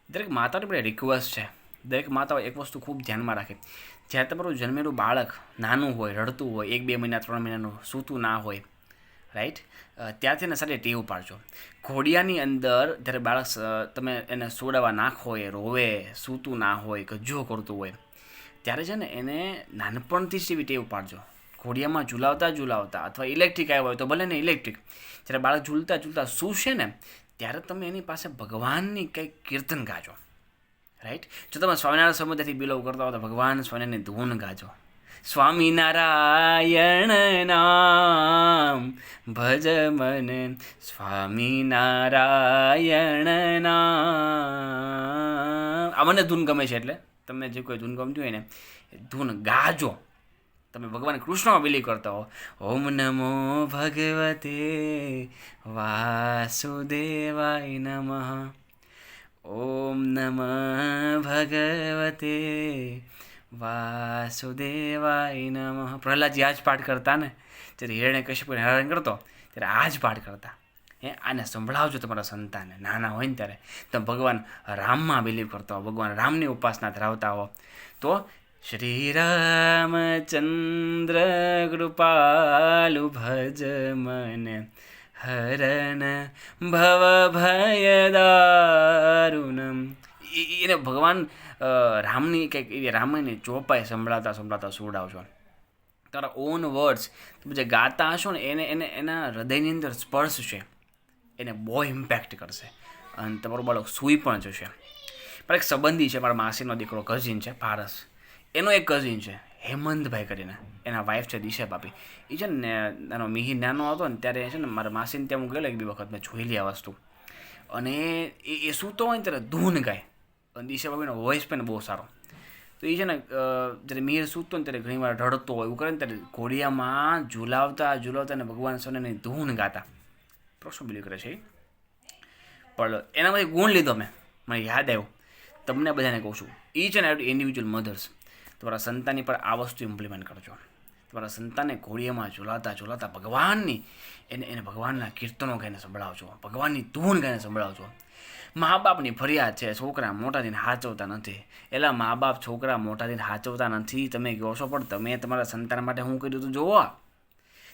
દરેક માતાને પણ રિક્વેસ્ટ છે, દરેક માતાઓ એક વસ્તુ ખૂબ ધ્યાનમાં રાખે. જ્યારે તમારું જન્મેલું બાળક નાનું હોય, રડતું હોય, 1-2 મહિના 3 મહિનાનું, સૂતું ના હોય, રાઈટ, ત્યારથી એને સારી ટેવ પાડજો. ઘોડિયાની અંદર જ્યારે બાળક તમે એને સોડાવા નાખો, એ રોવે, સૂતું ના હોય, ગજ્જો કરતું હોય, ત્યારે છે ને એને નાનપણથી જ એવી ટેવ પાડજો. ઘોડિયામાં ઝૂલાવતા અથવા ઇલેક્ટ્રિક આવ્યો હોય તો ભલે ને ઇલેક્ટ્રિક, જ્યારે બાળક ઝૂલતા સૂશે ને ત્યારે તમે એની પાસે ભગવાનની કંઈક કીર્તન ગાજો, રાઈટ. જો તમે સ્વામિનારાયણ સમુદાયથી બિલોવ કરતા હો તો ભગવાન સ્વામિનારાયણની ધૂન ગાજો. સ્વામિનારાયણ નામ ભજ મને, સ્વામિનારાયણ નામ. આ મને ધૂન ગમે છે, એટલે તમને જે કોઈ ધૂન ગમતી હોય ને એ ધૂન ગાજો. તમે ભગવાન કૃષ્ણમાં બિલીવ કરતા હો, ઓમ નમો ભગવતે વાસુદેવાય નમઃ, ઓમ નમઃ ભગવતે વાસુદેવાય નમઃ. પ્રહલાદજી આ જ પાઠ કરતા ને, જ્યારે હિરણ્યકશ્યપુને હેરાન કરતો ત્યારે આ જ પાઠ કરતા. આને સંભળાવજો તમારા સંતાનને, નાના હોય ને ત્યારે. તમે ભગવાન રામમાં બિલીવ કરતા હો, ભગવાન રામની ઉપાસના ધરાવતા હો તો શ્રી રામચંદ્ર કૃપાલુ ભજ મને, હરણ ભવ ભય દારુણમ. એને ભગવાન રામની કંઈક એવી રામાયણની ચોપાઈ સંભળાતા સુવડાવજો. તારા ઓન વર્ડ્સ તમે જે ગાતા હશો ને એને એના હૃદયની અંદર સ્પર્શશે, એને બહુ ઇમ્પેક્ટ કરશે અને તમારું બાળક સૂઈ પણ જશે. પણ એક સંબંધી છે, મારા માસીનો દીકરો, કઝિન છે, પારસ. એનો એક કઝિન છે હેમંતભાઈ કરીને, એના વાઈફ છે દિશા ભાભી. એ છે ને એનો મિહિર નાનો હતો ને ત્યારે છે ને મારા માસીને ત્યાં હું ગયેલો એક 2 વખત, મેં જોઈ લી આ વસ્તુ. અને એ સૂતો હોય ને ત્યારે ધૂન ગાય, અને દિશા ભાભીનો વોઇસ પણ બહુ સારો. તો એ છે ને જ્યારે મિહિર સૂતો ને ત્યારે ઘણીવાર રડતો હોય, એવું કરે ને ત્યારે ઘોડિયામાં ઝૂલાવતા અને ભગવાન સ્વામિનારાયણની ધૂન ગાતા. પ્રશ્ન બિલીવ કરે છે એ. પણ એનામાંથી ગુણ લીધો મેં, મને યાદ આવ્યું, તમને બધાને કહું છું. એ છે ને ઇન્ડિવિજ્યુઅલ મધર્સ, તમારા સંતાનની પર આ વસ્તુ ઇમ્પ્લિમેન્ટ કરજો. તમારા સંતાનને ઘોડિયામાં ઝૂલાતા ભગવાનની એને ભગવાનના કીર્તનો ગાઈને સંભળાવજો, ભગવાનની ધૂન ગાઈને સંભળાવજો. મા બાપની ફરિયાદ છે, છોકરા મોટા થઈને સાચવતા નથી. એલા મા બાપ છોકરા મોટા થઈને સાચવતા નથી તમે કહો છો, પણ તમે તમારા સંતાન માટે શું કર્યું હતું જોવો.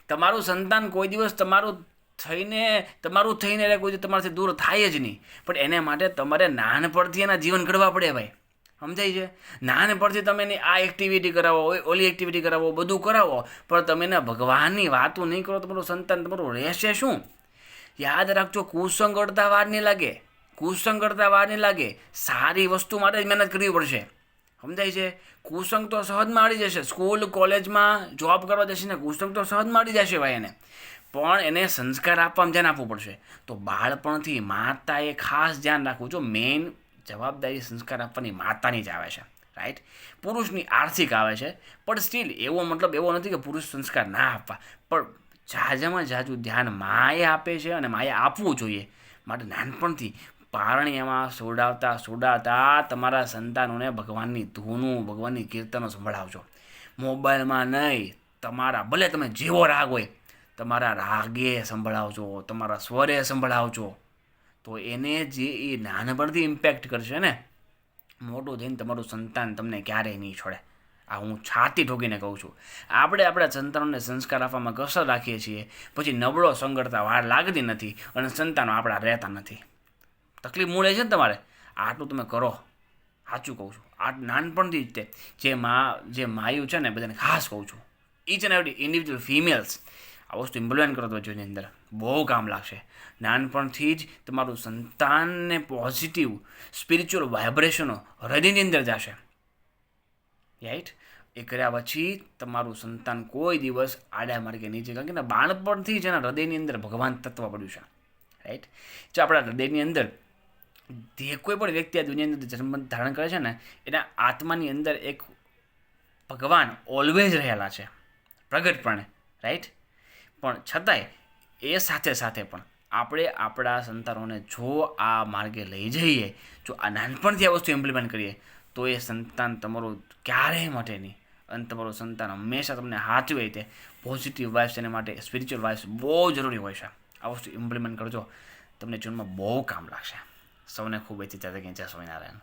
તમારું સંતાન કોઈ દિવસ તમારું થઈને એટલે કોઈ દિવસ તમારાથી દૂર થાય જ નહીં. પણ એને માટે તમારે નાનપણથી એના જીવન ઘડવા પડે ભાઈ, સમજાય છે. નાનપણથી તમે એની આ એક્ટિવિટી કરાવો, ઓલી એક્ટિવિટી કરાવો, બધું કરાવો, પણ તમે એને ભગવાનની વાતો નહીં કરો, તમારું સંતાન તમારું રહેશે શું? યાદ રાખજો, કુસંગ કરતા વાર નહીં લાગે. સારી વસ્તુ માટે જ મહેનત કરવી પડશે, સમજાય છે. કુસંગ તો સહજમાં આવી જશે, સ્કૂલ કોલેજમાં જોબ કરવા જશે ને કુસંગ તો સહજમાં આવી જશે ભાઈ એને. પણ એને સંસ્કાર આપવામાં ધ્યાન આપવું પડશે. તો બાળપણથી માતાએ ખાસ ધ્યાન રાખવું. જો મેઇન જવાબદારી સંસ્કાર આપવાની માતાની જ આવે છે, રાઈટ. પુરુષની આર્થિક આવે છે, પણ સ્ટીલ એવો મતલબ એવો નથી કે પુરુષ સંસ્કાર ના આપવા, પણ ઝાઝામાં ઝાઝું ધ્યાન માએ આપે છે અને માએ આપવું જોઈએ. માટે નાનપણથી પારણિયામાં સોડાવતા તમારા સંતાનોને ભગવાનની ધૂનું, ભગવાનની કીર્તનો સંભળાવજો. મોબાઈલમાં નહીં, તમારા ભલે તમે જેવો રાગ હોય તમારા રાગે સંભળાવજો, તમારા સ્વરે સંભળાવજો. તો એને જે એ નાનપણથી ઇમ્પેક્ટ કરશે ને, મોટું થઈને તમારું સંતાન તમને ક્યારેય નહીં છોડે. આ હું છાતી ઠોકીને કહું છું. આપણે આપણા સંતાનોને સંસ્કાર આપવામાં કસર રાખીએ છીએ, પછી નબળો સંગળતા વાર લાગતી નથી અને સંતાનો આપણા રહેતા નથી. તકલીફ મૂળે છે ને તમારે. આટલું તમે કરો, સાચું કહું છું. આ નાનપણથી જ તે જે માયું છે ને બધાને ખાસ કહું છું, each and every individual females આ વસ્તુ ઇમ્પ્લિમેન્ટ કરો તો જોઈની અંદર બહુ કામ લાગશે. નાનપણથી જ તમારું સંતાનને પોઝિટિવ સ્પિરિચ્યુઅલ વાઇબ્રેશનો હૃદયની અંદર જશે, રાઈટ. એ કર્યા પછી તમારું સંતાન કોઈ દિવસ આડા માર્ગે નીચે, કારણ કે બાળપણથી જ એના હૃદયની અંદર ભગવાન તત્વ પડ્યું છે, રાઈટ. જો આપણા હૃદયની અંદર જે કોઈ પણ વ્યક્તિ આ દુનિયાની અંદર જન્મ ધારણ કરે છે ને, એના આત્માની અંદર એક ભગવાન ઓલવેઝ રહેલા છે પ્રગટપણે, રાઈટ. પણ છતાંય એ સાથે પણ આપણે આપણા સંતાનોને જો આ માર્ગે લઈ જઈએ, જો આ નાનપણથી આ વસ્તુ ઇમ્પ્લિમેન્ટ કરીએ, તો એ સંતાન તમારું ક્યારેય માટે નહીં. અને તમારું સંતાન હંમેશા તમને સાચવે તે પોઝિટિવ વાઇબ્સ, એના માટે સ્પિરિચ્યુઅલ વાઇબ્સ બહુ જરૂરી હોય છે. આ વસ્તુ ઇમ્પ્લિમેન્ટ કરજો, તમને જીવનમાં બહુ કામ લાગશે. સૌને ખૂબ જ જય જય સ્વામિનારાયણ.